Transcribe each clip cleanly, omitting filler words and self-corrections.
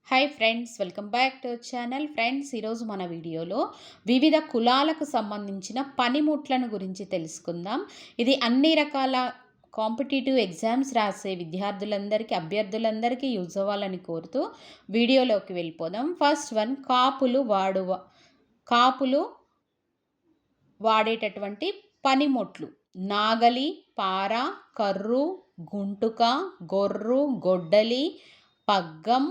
Hi friends, welcome back to channel. Friends, ఈరోజు మన వీడియోలో వివిధ కులాలకు సంబంధించిన పనిముట్లను గురించి తెలుసుకుందాం. ఇది అన్ని రకాల కాంపిటేటివ్ ఎగ్జామ్స్ రాసే విద్యార్థులందరికీ, అభ్యర్థులందరికీ యూజ్ అవ్వాలని కోరుతూ వీడియోలోకి వెళ్ళిపోదాం. ఫస్ట్ వన్, కాపులు వాడేటటువంటి పనిముట్లు: నాగలి, పార, కర్రు, గుంటుక, గొర్రు, గొడ్డలి, పగ్గం,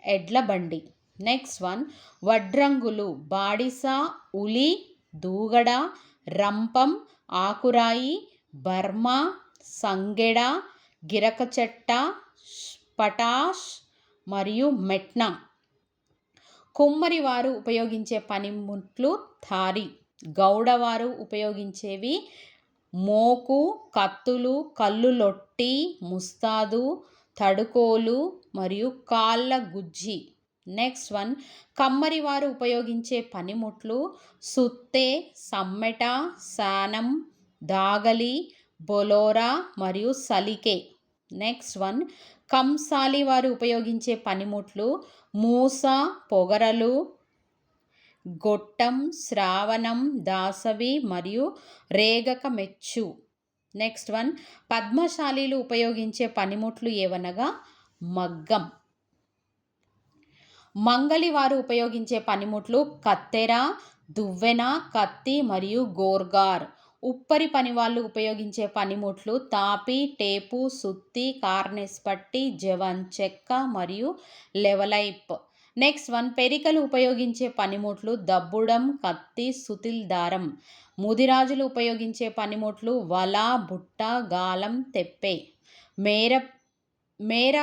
ఎడ్ల బండి. నెక్స్ట్ వన్, వడ్రంగులు: బాడిస, ఉలి, దూగడ, రంపం, ఆకురాయి, బర్మ, సంగెడ, గిరక చెట్ట, పటాష్ మరియు మెట్న. కుమ్మరి వారు ఉపయోగించే పనిముట్లు: థారి. గౌడవారు ఉపయోగించేవి మోకు, కత్తులు, కల్లు లొట్టి, ముస్తాదు, తడుకోలు మరియు కాళ్ళ గుజ్జి. నెక్స్ట్ వన్, కమ్మరి వారు ఉపయోగించే పనిముట్లు: సుత్తె, సమ్మెట, శానం, దాగలి, బొలోరా మరియు సలికే. నెక్స్ట్ వన్, కంసాలి వారు ఉపయోగించే పనిముట్లు: మూస, పొగరలు, గొట్టం, శ్రావణం, దాసవి మరియు రేగక మెచ్చు. నెక్స్ట్ వన్, పద్మశాలీలు ఉపయోగించే పనిముట్లు ఏవనగా మగ్గం. మంగలి వారు ఉపయోగించే పనిముట్లు: కత్తెర, దువ్వెన, కత్తి మరియు గోర్గార్. ఉప్పరి పని వాళ్ళు ఉపయోగించే పనిముట్లు: తాపి, టేపు, సుత్తి, కార్నెస్ పట్టి, జవన్ చెక్క మరియు లెవలైప్. నెక్స్ట్ వన్, పెరికలు ఉపయోగించే పనిముట్లు: దబ్బుడం, కత్తి, సుతిల్ దారం. ముదిరాజులు ఉపయోగించే పనిముట్లు: వల, బుట్ట, గాలం, తెప్పే. మేర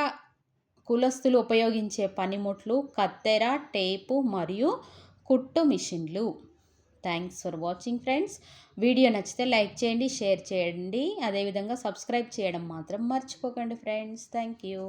కులస్తులు ఉపయోగించే పనిముట్లు: కత్తెర, టేపు మరియు కుట్టు మిషన్లు. Thanks for watching friends. Video నచ్చితే లైక్ చేయండి, షేర్ చేయండి, అదేవిధంగా సబ్స్క్రైబ్ చేయడం మాత్రం మర్చిపోకండి ఫ్రెండ్స్. Thank you.